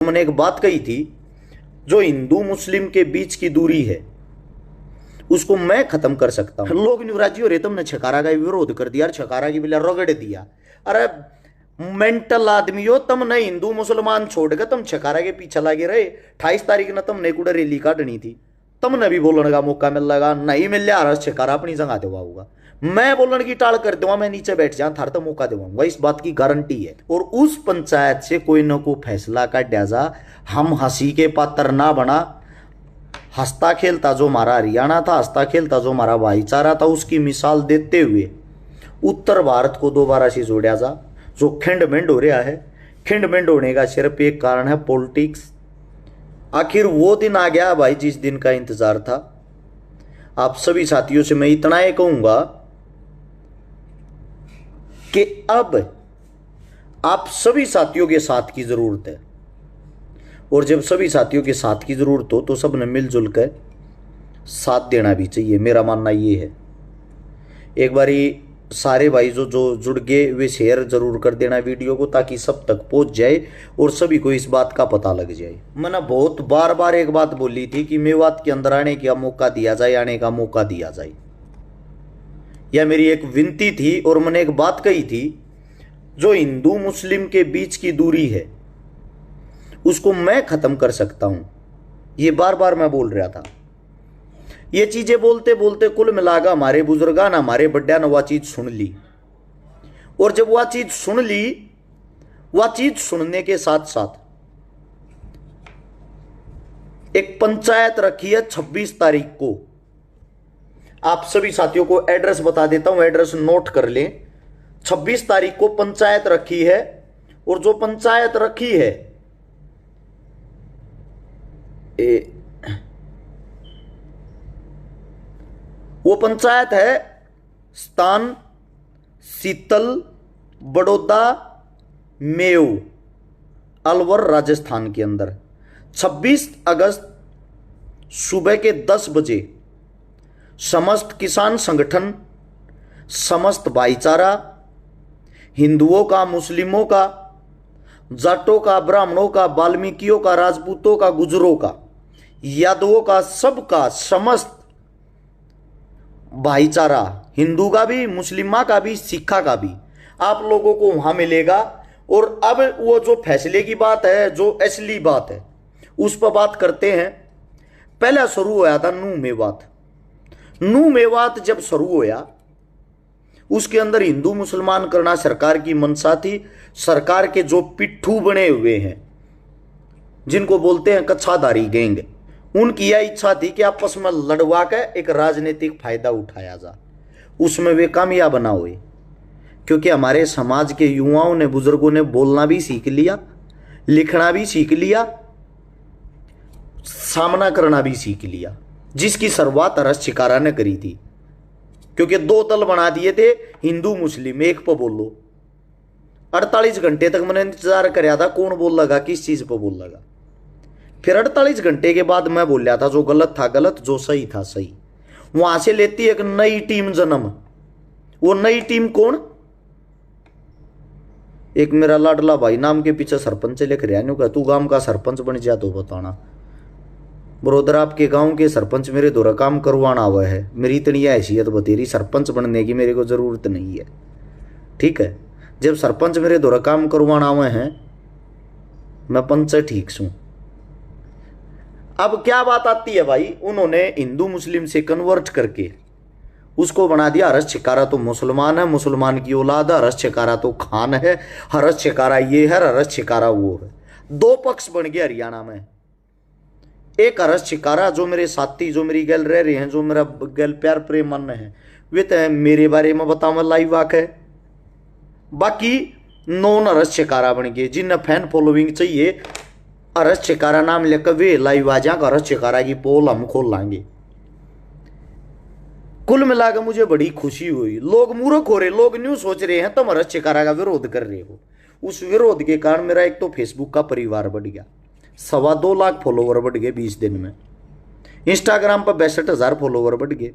मैंने एक बात कही थी, जो हिंदू मुस्लिम के बीच की दूरी है उसको मैं खत्म कर सकता हूं। लोग न्यूराजी हो रहे, तुमने छकारा का विरोध कर दिया, छकारा की बिला रगड़ दिया। अरे मेंटल आदमी हो तुम, नहीं हिंदू मुसलमान छोड़ के तुम छकारा के पीछे लगे रहे। 28 तारीख ने तुमने कुछ रैली काटनी थी, तुमने भी बोलने का मौका मिल लगा, नहीं मिल रहा छकारा अपनी जगह देवा होगा। मैं बोलने की टाल कर दूंगा, मैं नीचे बैठ जा थार तो मौका देवाऊंगा, इस बात की गारंटी है। और उस पंचायत से कोई ना कोई फैसला काटा जा, हम हंसी के पात्र ना बना। हंसता खेलता जो हमारा हरियाणा था, हंसता खेलता जो हमारा भाईचारा था, उसकी मिसाल देते हुए उत्तर भारत को दोबारा से जोड़ा जा। जो खिंड हो रहा है, खिंड होने का सिर्फ एक कारण है, पॉलिटिक्स। आखिर वो दिन आ गया भाई जिस दिन का इंतजार था। आप सभी साथियों से मैं इतना ही कहूंगा कि अब आप सभी साथियों के साथ की जरूरत है, और जब सभी साथियों के साथ की जरूरत हो तो सब ने मिलजुल कर साथ देना भी चाहिए। मेरा मानना ये है। एक बारी सारे भाई जो जुड़ गए वे शेयर जरूर कर देना वीडियो को, ताकि सब तक पहुंच जाए और सभी को इस बात का पता लग जाए। मैंने बहुत बार बार एक बात बोली थी कि मेवात के अंदर आने का मौका दिया जाए, आने का मौका दिया जाए। यह मेरी एक विनती थी। और मैंने एक बात कही थी, जो हिंदू मुस्लिम के बीच की दूरी है उसको मैं खत्म कर सकता हूं। ये बार बार मैं बोल रहा था। ये चीजें बोलते बोलते कुल मिलाकर हमारे बुजुर्गान, हमारे बड्डा ने वह चीज सुन ली। और जब वह चीज सुन ली, वह चीज सुनने के साथ साथ एक पंचायत रखी है 26 तारीख को। आप सभी साथियों को एड्रेस बता देता हूं, एड्रेस नोट कर लें। 26 तारीख को पंचायत रखी है, और जो पंचायत रखी है वो पंचायत है स्थान शीतल बड़ौदा मेव, अलवर, राजस्थान के अंदर। 26 अगस्त सुबह के 10 बजे समस्त किसान संगठन, समस्त भाईचारा, हिंदुओं का, मुस्लिमों का, जाटों का, ब्राह्मणों का, वाल्मीकियों का, राजपूतों का, गुजरों का, यादवों का, सबका, समस्त भाईचारा, हिंदू का भी, मुस्लिमा का भी, सिखा का भी, आप लोगों को वहां मिलेगा। और अब वो जो फैसले की बात है, जो असली बात है, उस पर बात करते हैं। पहला शुरू होया था नू मेवात। नू मेवात जब शुरू होया, उसके अंदर हिंदू मुसलमान करना सरकार की मंशा थी। सरकार के जो पिट्ठू बने हुए हैं, जिनको बोलते हैं कच्छाधारी गैंग, उनकी यह इच्छा थी कि आपस में लड़वा के एक राजनीतिक फायदा उठाया जा। उसमें वे कामयाब ना हुए, क्योंकि हमारे समाज के युवाओं ने, बुजुर्गों ने बोलना भी सीख लिया, लिखना भी सीख लिया, सामना करना भी सीख लिया, जिसकी शुरुआत हर्ष शिकारा ने करी थी। क्योंकि 2 दल बना दिए थे, हिंदू मुस्लिम, एक पर बोलो। 48 घंटे तक मैंने इंतजार कराया था, कौन बोल लगा, किस चीज पर बोल लगा। फिर 48 घंटे के बाद मैं बोल रहा था, जो गलत था गलत, जो सही था सही। वहां से लेती एक नई टीम जन्म। वो नई टीम कौन? एक मेरा लाडला भाई नाम के पीछे सरपंच लिख रहा है, तू गांव का सरपंच बन जा तो बताना। ब्रोदर, आपके गांव के सरपंच मेरे द्वारा काम करवाना हुआ है, मेरी इतनी हैसियत बतेरी, सरपंच बनने की मेरे को जरूरत नहीं है। ठीक है, जब सरपंच मेरे द्वारा काम करवाना हुए हैं, मैं पंच ठीक हूं। अब क्या बात आती है भाई, उन्होंने हिंदू मुस्लिम से कन्वर्ट करके उसको बना दिया, हर्ष शिकारा तो मुसलमान है, मुसलमान की औलाद है, हर्ष शिकारा तो खान है, हर्ष शिकारा ये है, हर्ष शिकारा वो है। 2 पक्ष बन गए हरियाणा में। एक हर्ष शिकारा, जो मेरे साथी, जो मेरी गैल रह रहे हैं, जो मेरा गैल प्यार प्रेम मन है, वे तो मेरे बारे में बताओ लाइव वाक है। बाकी 9 हर्ष शिकारा बन गए, जिन्हें फैन फॉलोइंग चाहिए, हर्ष शिकारा नाम लेकर वे लाइव आ जाएगा, हर्ष शिकारा की पोल हम खोल लाएंगे। कुल मिलाकर मुझे बड़ी खुशी हुई। लोग मूर्ख हो रहे, लोग न्यू सोच रहे हैं तुम हर्ष शिकारा का विरोध कर रहे हो। उस विरोध के कारण मेरा एक तो फेसबुक का परिवार बढ़ गया, 2.25 लाख फॉलोवर बढ़ गए 20 दिन में। इंस्टाग्राम पर 62,000 फॉलोवर बढ़ गए।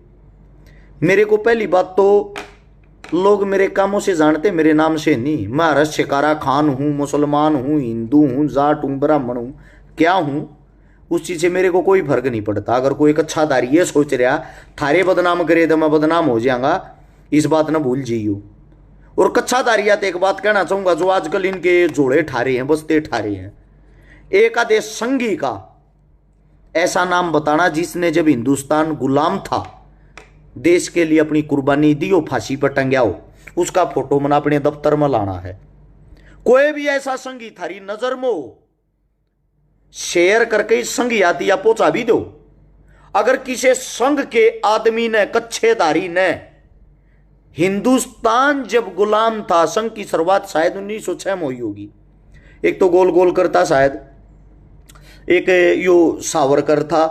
मेरे को पहली बात तो लोग मेरे कामों से जानते, मेरे नाम से नहीं। मैं हरस शिकारा खान हूँ, मुसलमान हूँ, हिंदू हूँ, जाट हूँ, ब्राह्मण हूँ, क्या हूँ, उस चीज़ से मेरे को कोई फर्क नहीं पड़ता। अगर कोई एक अच्छा दारी ये सोच रहा थारे बदनाम करे तो मैं बदनाम हो जाऊंगा, इस बात ना भूल जाइयो। और कच्चा दारिया तो एक बात कहना चाहूंगा, जो आजकल इनके जोड़े ठारे हैं, बस्ते ठारे हैं, एक आधे संघी का ऐसा नाम बताना जिसने जब हिंदुस्तान गुलाम था देश के लिए अपनी कुर्बानी दी हो, फांसी पर टंगया हो, उसका फोटो मना अपने दफ्तर में लाना है। कोई भी ऐसा संघी थारी नजर में हो, शेयर करके संघ याद या पहुंचा भी दो। अगर किसी संघ के आदमी ने, कच्छेदारी ने, हिंदुस्तान जब गुलाम था, संघ की शुरुआत शायद 1906 में हुई होगी। एक तो गोल गोल करता शायद, एक यो सावरकर था,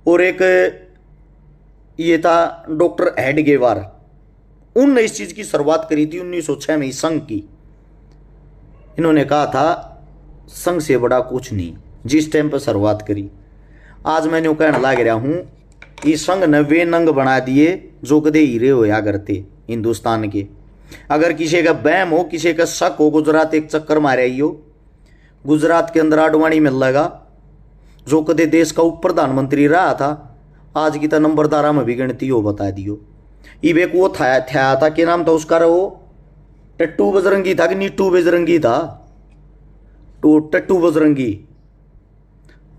और एक ये था डॉक्टर हेडगेवार। उनने इस चीज की शुरुआत करी थी 1906 में संघ की। इन्होंने कहा था संघ से बड़ा कुछ नहीं, जिस टाइम पर शुरुआत करी। आज मैंने वो कहने लग रहा हूं, इस संघ ने वे नंग बना दिए जो कदे हीरे होया करते हिंदुस्तान के। अगर किसी का बहम हो, किसी का शक हो, गुजरात एक चक्कर मारे आई हो, गुजरात के अंदर आडवाणी मिल लगा, जो कदे देश का उप प्रधानमंत्री रहा था, आज की तो नंबरदारा में भी गिनती हो, बता दियो। इबे को था क्या नाम था उसका, वो टट्टू बजरंगी था कि नीटू बजरंगी था, तो टट्टू बजरंगी।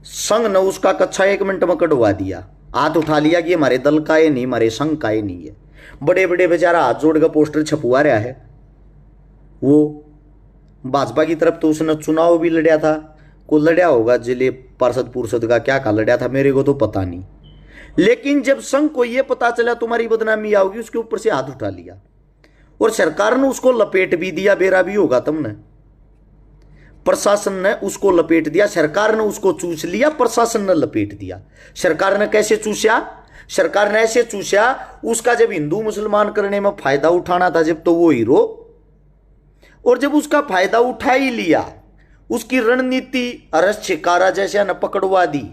संघ ने उसका कच्चा 1 मिनट में कटवा दिया, हाथ उठा लिया कि हमारे दल का ये नहीं, हमारे संघ का ये नहीं है। बड़े बड़े बेचारा हाथ जोड़ का पोस्टर छपवा रहा है। वो भाजपा की तरफ तो उसने चुनाव भी लड़ा था, को लड़ा होगा जिले पार्षद पुर्षद का, क्या लड़ा था मेरे को तो पता नहीं। लेकिन जब संघ को यह पता चला तुम्हारी बदनामी आओगी, उसके ऊपर से हाथ उठा लिया, और सरकार ने उसको लपेट भी दिया। बेरा भी होगा तुमने, प्रशासन ने उसको लपेट दिया, सरकार ने उसको चूस लिया, प्रशासन ने लपेट दिया। सरकार ने कैसे चूसा? सरकार ने ऐसे चूसा, उसका जब हिंदू मुसलमान करने में फायदा उठाना था जब, तो वो हीरो, और जब उसका फायदा उठा ही लिया, उसकी रणनीति अरस शिकारा जैसे न पकड़वा दी,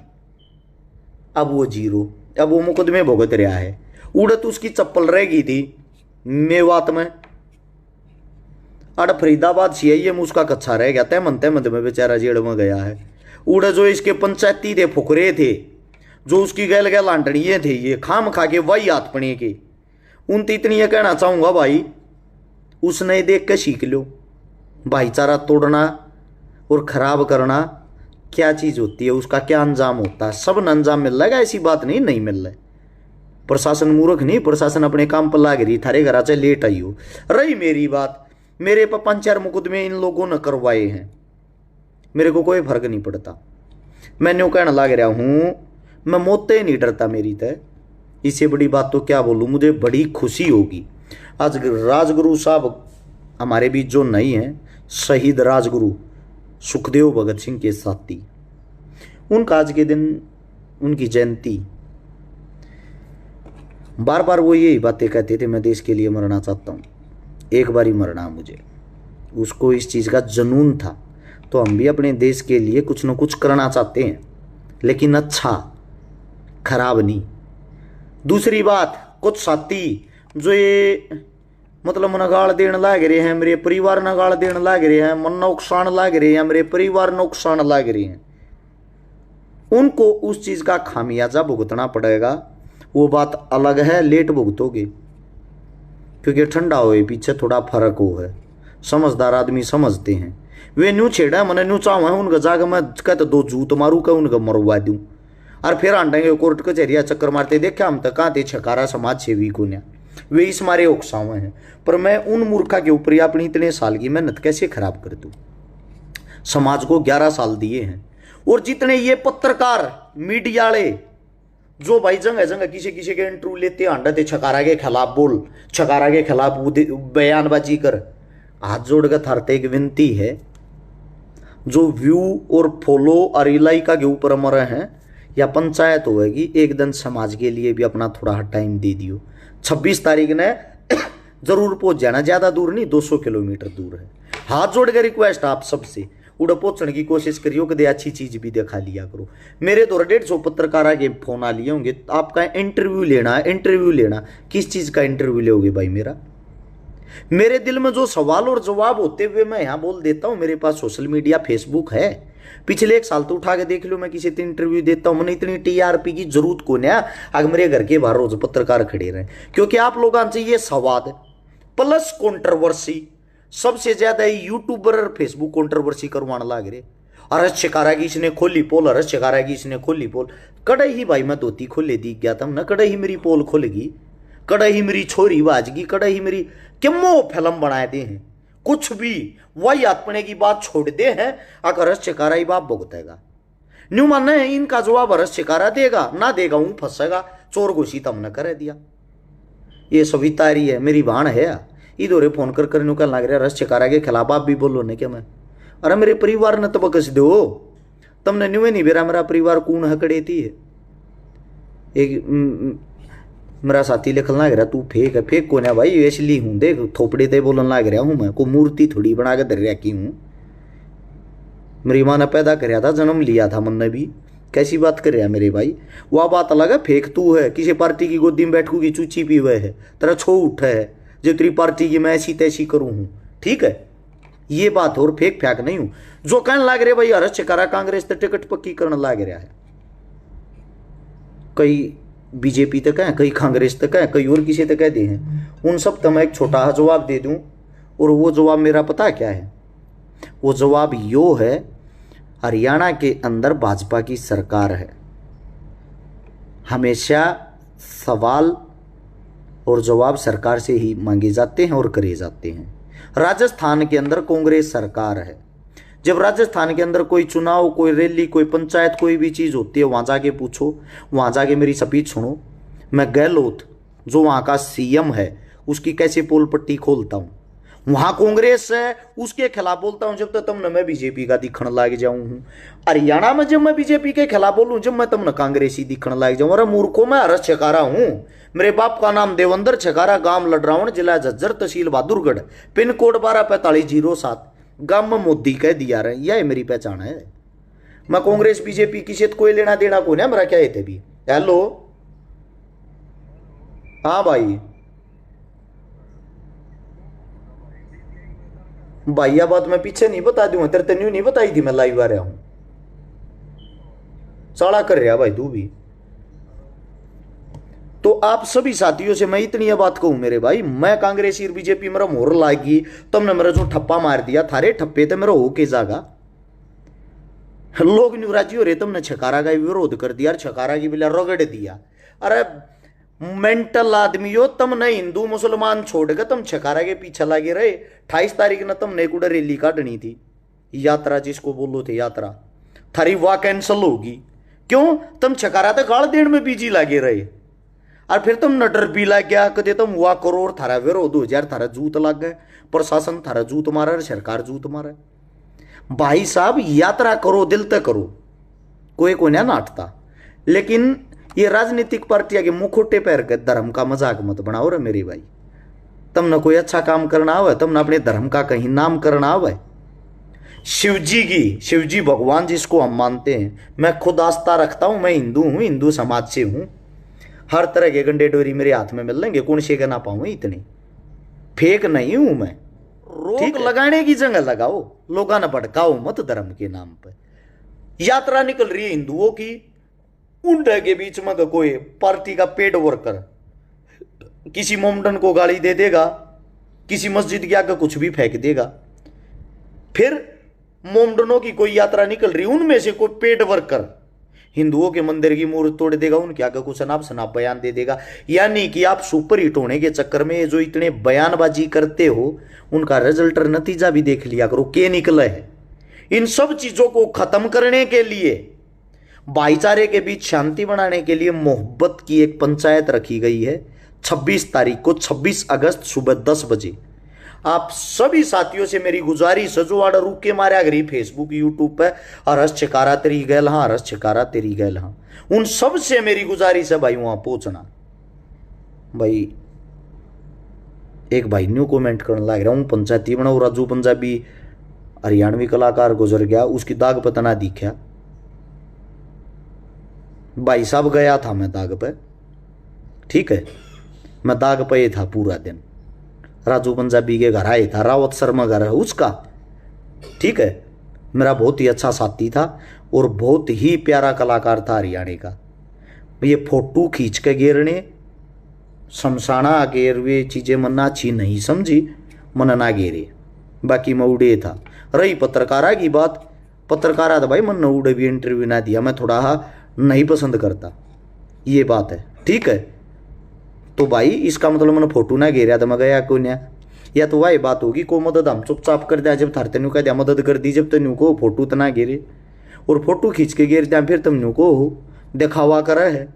अब वो जीरो। अब वो मुकदमे भुगत रहा है। उड़त उसकी चप्पल रह गई थी मेवात में, अड़ फरीदाबाद सीआईएम उसका कच्चा रह गया, तय मंद में बेचारा जेल में गया है। उड़ जो इसके पंचायती थे, फुकरे थे, जो उसकी गैल गैल लांटड़िए थे, ये खाम खा के वही हाथ पड़े के, उन तो इतनी ये कहना चाहूंगा भाई, उसने देख के सीख लो, भाईचारा तोड़ना और खराब करना क्या चीज होती है, उसका क्या अंजाम होता है, सब अंजाम मिल रहा है। ऐसी बात नहीं नहीं मिल रहा है। प्रशासन मूर्ख नहीं, प्रशासन अपने काम पर लाग रही, थारे घर चाहे लेट आई हो। रही मेरी बात, मेरे पर 5-4 मुकदमे इन लोगों ने करवाए हैं, मेरे को कोई फर्क नहीं पड़ता। मैंने वो कहना लग रहा हूं, मैं मोते नहीं डरता मेरी तय। इससे बड़ी बात तो क्या बोलूं, मुझे बड़ी खुशी होगी। आज राजगुरु साहब हमारे बीच जो नहीं है, शहीद राजगुरु सुखदेव भगत सिंह के साथी, उनका आज के दिन उनकी जयंती, बार बार वो यही बातें कहते थे, मैं देश के लिए मरना चाहता हूँ, एक बार ही मरना मुझे। उसको इस चीज़ का जुनून था। तो हम भी अपने देश के लिए कुछ न कुछ करना चाहते हैं, लेकिन अच्छा, खराब नहीं। दूसरी बात, कुछ साथी जो ये मतलब नगाड़ देने लाग रहे हैं, मेरे परिवार नगाड़ देने लाग रहे हैं, मन नुकसान लाग रहे हैं, मेरे परिवार नुकसान लाग रहे हैं, उनको उस चीज़ का खामियाजा भुगतना पड़ेगा। वो बात अलग है, लेट भुगतोगे, क्योंकि ठंडा होए पीछे थोड़ा फर्क हो है। समझदार आदमी समझते हैं। वे न्यू छेड़ा मैंने न्यू चाहूँ है उनका जाकर मैं कहते 2 जूत मारू का उनका मरवा दूँ, और फिर आंटेंगे कोर्ट कचहरिया चक्कर मारते देखा हम तक कहाँ थे छकारा समाज सेवी को ने, वे इस मारे उकसावे हैं। पर मैं उन मूर्खा के ऊपर अपनी इतने साल की मेहनत कैसे खराब कर दूँ? समाज को 11 साल दिए हैं। और जितने ये पत्रकार मीडिया वाले जो भाई जगह जगह किसी किसी के इंटरव्यू लेते आंडते छकारा के खिलाफ बोल, छकारा के खिलाफ बयानबाजी कर, हाथ जोड़ कर थारते एक विनती है, जो व्यू और फॉलो और इलाइका के ऊपर मरे हैं या पंचायत होगी, एक दिन समाज के लिए भी अपना थोड़ा टाइम दे दियो। 26 तारीख ने जरूर पहुंच जाना, ज्यादा दूर नहीं, 200 किलोमीटर दूर है। हाथ जोड़ कर रिक्वेस्ट आप सबसे, उड़ा पहुंचने की कोशिश करियो, कदे अच्छी चीज भी दिखा लिया करो। मेरे तो 150 पत्रकार आगे फोन आ लिए होंगे, आपका इंटरव्यू लेना है, इंटरव्यू लेना, किस चीज का इंटरव्यू लोगे भाई मेरा? मेरे दिल में जो सवाल और जवाब होते हुए मैं यहाँ बोल देता हूँ। मेरे पास सोशल मीडिया फेसबुक है, पिछले 1 साल तो उठा के देख लो, मैं किसी से इंटरव्यू देता हूँ। मैंने इतनी टीआरपी की जरूरत को ना, अगर मेरे घर के बाहर रोज पत्रकार खड़े रहे, क्योंकि आप लोगों से ये सवाल प्लस कंट्रोवर्सी सबसे ज्यादा यूट्यूबर और फेसबुक कंट्रोवर्सी करवाने लग रहे। अरस शिकारा की इसने खोली पोल, अरस शिकारा की इसने खोली पोल। कड़े ही भाई मैं धोती खोले दी गया था ना, कड़े ही मेरी पोल खुल गई, कड़े ही मेरी छोरी बाजगी, कड़े ही मेरी क्यों फिल्म बनाए दे हैं। कुछ भी वही अपने की बात छोड़ दे हैं, अगर अरस शिकारा ही बाप भुगतेगा। न्यू मानना है इनका जवाब अरस शिकारा देगा ना देगा, हूं फंसेगा, चोर घोषित हमने कर दिया। ये सविता रही है, मेरी भाण है, इधर फोन कर कर कहने लग रहा रस शिकारा के खिलाफ आप भी बोलो ने क्या मैं। अरे मेरे परिवार ने तो बकस दो, तमने न्यू नहीं बेरा मेरा परिवार कौन हकड़े थी। एक मेरा साथी लिखन लग रहा तू फेक है, फेक कौन है भाई, इसलिए हूं देख थोपड़े ते बोलन लग रहा हूं मैं, को मूर्ति थोड़ी बना के धर रखी हूं। मेरी माँ ने पैदा कराया था, जन्म लिया था मन ने भी, कैसी बात कर रहा है मेरे भाई। वह बात अलग है, फेक तू है, किसी पार्टी की गोदी में बैठू की चूची पी हुए है, तेरा छो उठा है जो तेरी पार्टी की मैं ऐसी तैसी करूं हूं, ठीक है, ये बात और फेक फैक नहीं हूं। जो कहने लग रहे भाई हरस शिकारा कांग्रेस तो टिकट पक्की करने लग रहा है, कई बीजेपी तक है, कई कांग्रेस तक है, कई और किसी तक कह दे हैं। उन सब तो मैं एक छोटा जवाब दे दूं, और वो जवाब मेरा पता क्या है, वो जवाब यो है, हरियाणा के अंदर भाजपा की सरकार है। हमेशा सवाल और जवाब सरकार से ही मांगे जाते हैं और करे जाते हैं। राजस्थान के अंदर कांग्रेस सरकार है। जब राजस्थान के अंदर कोई चुनाव, कोई रैली, कोई पंचायत, कोई भी चीज होती है, वहां जाके पूछो, वहां जाके मेरी स्पीच सुनो। मैं गहलोत जो वहां का सीएम है उसकी कैसे पोल पट्टी खोलता हूं, वहां कांग्रेस है उसके खिलाफ बोलता हूं, जब तक तुम न मैं बीजेपी का दिखने लग जाऊं हूं। हरियाणा में जब मैं बीजेपी के खिलाफ बोलूं, जब मैं तुम न कांग्रेसी दिखने लग जाऊं। अरे मूर्खों, मैं हरस शिकारा हूं, मेरे बाप का नाम देवेंद्र शिकारा, गांव लडरावण, जिला झज्जर, तहसील बहादुरगढ़, पिन कोड 124507, गांव में मोदी कह दिया रहे, यह मेरी पहचान है। मैं कांग्रेस बीजेपी किसी से कोई लेना देना को नहीं, मेरा क्या है भी। हेलो, हाँ भाई, भैया बात मैं पीछे नहीं बता दूंगा, तेरे तेन्यू नहीं बताई थी, मैं लाइव आ रहा हूं, साड़ा कर रहा भाई तू भी। तो आप सभी साथियों से मैं इतनी बात कहूं मेरे भाई, मैं कांग्रेसी और बीजेपी मेरा मोहर लागी, तुमने मेरा जो ठप्पा मार दिया, थारे ठप्पे तो मेरा होके जागा। लोग न्यूराजी हो रहे, तुमने छकारा का विरोध कर दिया, छकारा की बिला रगड़ दिया। अरे मेंटल आदमी हो, तुमने हिंदू मुसलमान छोड़ के तुम छकारा के पीछे लगे रहे। 28 तारीख ने तुमने कुछ रैली काटनी थी, यात्रा जिसको बोलो थे यात्रा, थारी वाह कैंसल होगी। क्यों? तुम छकारा तो गाड़ देने में बिजी लगे रहे, और फिर तुम नडर भी लग गया, कदे तुम हुआ करो और थारा विरोध हो जाए, थारा जूत लग गए, प्रशासन थारा जूत मारा, सरकार जूत मारा। भाई साहब यात्रा करो, दिल तक करो, कोई कोई ना नाटता, लेकिन ये राजनीतिक पार्टियां के मुखोटे पैर के धर्म का मजाक मत बनाओ रे मेरे भाई। तुमने कोई अच्छा काम करना हो, तुमने अपने धर्म का कहीं नाम करना हो। शिवजी भगवान जिसको हम मानते हैं, मैं खुद आस्था रखता हूं, मैं हिंदू हूं, हिंदू समाज से हूं, हर तरह के गंडे डोरी मेरे हाथ में मिल लेंगे, कौन से का ना पाऊं, इतने फेक नहीं हूं मैं। रोक लगाने की जगह लगाओ, लोगों ने भड़काओ मत धर्म के नाम पर। यात्रा निकल रही है हिंदुओं की, उनके के बीच में का कोई पार्टी का पेड वर्कर किसी मोमडन को गाली दे देगा, किसी मस्जिद के आगे कुछ भी फेंक देगा, फिर मोमडनों की कोई यात्रा निकल रही, उनमें से कोई पेड वर्कर हिंदुओं के मंदिर की मूर्त तोड़ देगा, उनके आगे कुछ अनाप शनाप बयान दे देगा। यानी कि आप सुपर हिट होने के चक्कर में जो इतने बयानबाजी करते हो, उनका रिजल्ट और नतीजा भी देख लिया करो क्या निकला है। इन सब चीजों को खत्म करने के लिए, भाईचारे के बीच शांति बनाने के लिए मोहब्बत की एक पंचायत रखी गई है 26 तारीख को, 26 अगस्त सुबह 10 बजे। आप सभी साथियों से मेरी गुजारिश है, जो आड़ रुके मारे अगर फेसबुक यूट्यूब पे हरस शिकारा तेरी गैल, हाँ हरस शिकारा तेरी गैल, हाँ, उन सब से मेरी गुजारिश है भाई वहां पहुंचना। भाई एक भाई न्यू कमेंट करने लग रहा हूं, पंचायती बनाओ, राजू पंजाबी हरियाणवी कलाकार गुजर गया, उसकी दाग पता ना दिखा। भाई साहब गया था मैं दाग पे, ठीक है, मैं दाग पे था पूरा दिन, राजू पंजाबी के घर आया था, रावत शर्मा घर है उसका, ठीक है, मेरा बहुत ही अच्छा साथी था और बहुत ही प्यारा कलाकार था हरियाणा का। ये फोटो खींच के गेरने शमशाना गेर वे चीज़ें मना अच्छी नहीं समझी, मन ना गेरे, बाकी मैं उड़े था। रही पत्रकारा की बात, पत्रकारा था भाई मन ने उड़े भी इंटरव्यू ना दिया, मैं थोड़ा नहीं पसंद करता, ये बात है, ठीक है। तो भाई इसका मतलब मैंने फोटो ना घेरा तो मैं गया क्यों ना, या तो वही बात होगी को मदद हम चुपचाप कर दिया, जब थारते कह दिया मदद कर दी, जब तेन को फोटो तो ना घेरे और फोटो खींच के घेर दिया फिर तुम को दिखावा करा है।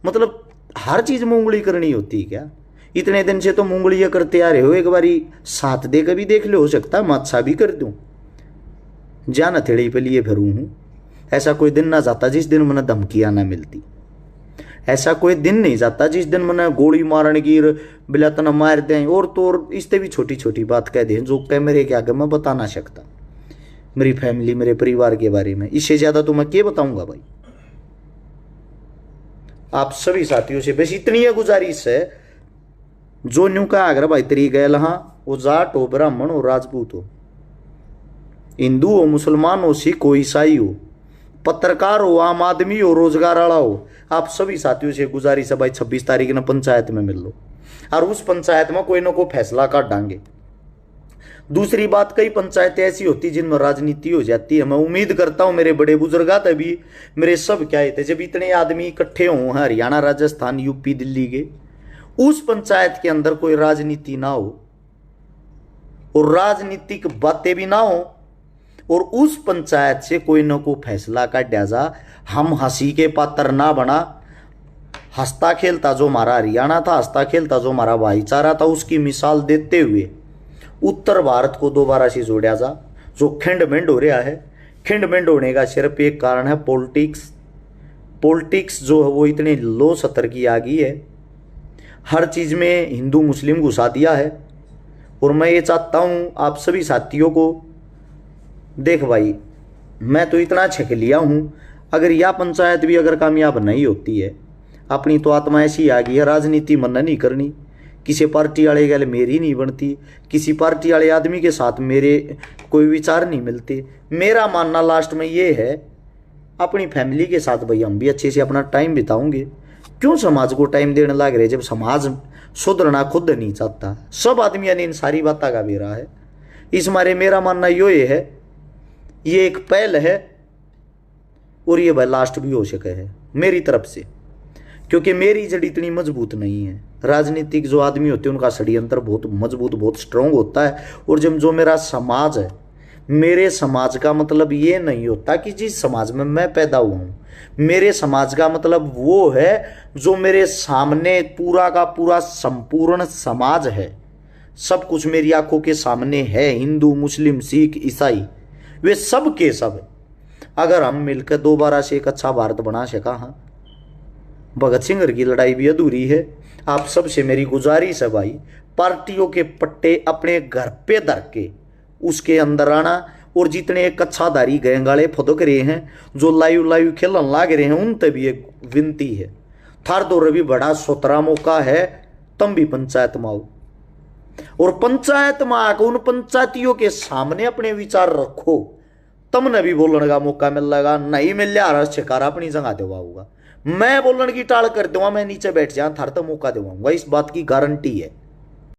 मतलब हर चीज़ में उंगली करनी होती है क्या? इतने दिन से तो उंगलियाँ करते आ रहे हो, एक बारी साथ दे कभी देख लो, हो सकता है मैं अच्छा भी कर दूँ, जान हथेड़ी पे लिए फिरूँ हूँ। ऐसा कोई दिन ना जाता जिस दिन मैंने धमकियाँ ना मिलती, ऐसा कोई दिन नहीं जाता जिस दिन मैंने गोली मारने की बिलातना मार दें और तो और इससे भी छोटी छोटी बात कह दें जो कैमरे के आगे मैं बता ना सकता, मेरी फैमिली मेरे परिवार के बारे में, इससे ज़्यादा तो मैं क्या बताऊंगा भाई। आप सभी साथियों से बस इतनी है गुजारिश है, जो न्यू का अगर भाई तरी गए हाँ, वो जाट हो, ब्राह्मण हो, राजपूत हो, हिंदू हो, मुसलमान हो, सिख हो, ईसाई हो, पत्रकार हो, आम आदमी हो, रोजगार वाला हो, आप सभी साथियों से गुजारिश है भाई 26 तारीख न पंचायत में मिल लो और उस पंचायत में कोई ना कोई फैसला काट डांगे। दूसरी बात, कई पंचायतें ऐसी होती जिनमें राजनीति हो जाती है, मैं उम्मीद करता हूं मेरे बड़े बुजुर्गा तभी मेरे सब क्या थे, जब इतने आदमी इकट्ठे हों हरियाणा, राजस्थान, यूपी, दिल्ली के, उस पंचायत के अंदर कोई राजनीति ना हो और राजनीतिक बातें भी ना हो और उस पंचायत से कोई ना कोई फैसला काटा जा, हम हंसी के पात्र ना बना। हंसता खेलता जो हमारा हरियाणा था, हंसता खेलता जो हमारा भाईचारा था, उसकी मिसाल देते हुए उत्तर भारत को दोबारा से जोड़ा जा। जो खिंड हो रहा है, खिंड होने का सिर्फ एक कारण है पॉलिटिक्स। पॉलिटिक्स जो है वो इतने लो सतर की आ गई है, हर चीज़ में हिंदू मुस्लिम घुसा दिया है। और मैं ये चाहता हूँ आप सभी साथियों को, देख भाई मैं तो इतना छक लिया हूँ, अगर यह पंचायत भी अगर कामयाब नहीं होती है, अपनी तो आत्मा ऐसी आ गई है, राजनीति मन नहीं करनी, किसी पार्टी वाले गल मेरी नहीं बनती, किसी पार्टी वाले आदमी के साथ मेरे कोई विचार नहीं मिलते। मेरा मानना लास्ट में ये है, अपनी फैमिली के साथ भाई हम भी अच्छे से अपना टाइम बिताऊंगे, क्यों समाज को टाइम देने लग रहे जब समाज सुधरना खुद नहीं चाहता। सब आदमियों ने इन सारी बातों का बेरा है, इस मारे मेरा मानना ये है, ये एक पहल है और ये भाई लास्ट भी हो सके है मेरी तरफ से, क्योंकि मेरी जड़ इतनी मजबूत नहीं है। राजनीतिक जो आदमी होते हैं उनका षड्यंत्र बहुत मजबूत, बहुत स्ट्रांग होता है। और जब जो मेरा समाज है, मेरे समाज का मतलब ये नहीं होता कि जिस समाज में मैं पैदा हुआ हूँ, मेरे समाज का मतलब वो है जो मेरे सामने पूरा का पूरा संपूर्ण समाज है, सब कुछ मेरी आंखों के सामने है, हिंदू, मुस्लिम, सिख, ईसाई, वे सब के सब। अगर हम मिलकर दोबारा से एक अच्छा भारत बना सका, हाँ, भगत सिंह की लड़ाई भी अधूरी है। आप सबसे मेरी गुजारिश है भाई, पार्टियों के पट्टे अपने घर पे धर के उसके अंदर आना, और जितने कच्छाधारी गैंगाले फुदक रहे हैं, जो लाइव खेलन लाग रहे हैं, उन तक भी एक विनती है, थार दो रवि बड़ा सोतरा मौका है, तुम भी पंचायत में आओ और पंचायत में आकर उन पंचायतियों के सामने अपने विचार रखो, तुमने भी बोलने का मौका मिल लगा। नहीं मिल लिया शिकारा अपनी जगह देवा होगा, मैं बोलने की टाल कर दूंगा, मैं नीचे बैठ जा, थार तो मौका देवाऊंगा, इस बात की गारंटी है।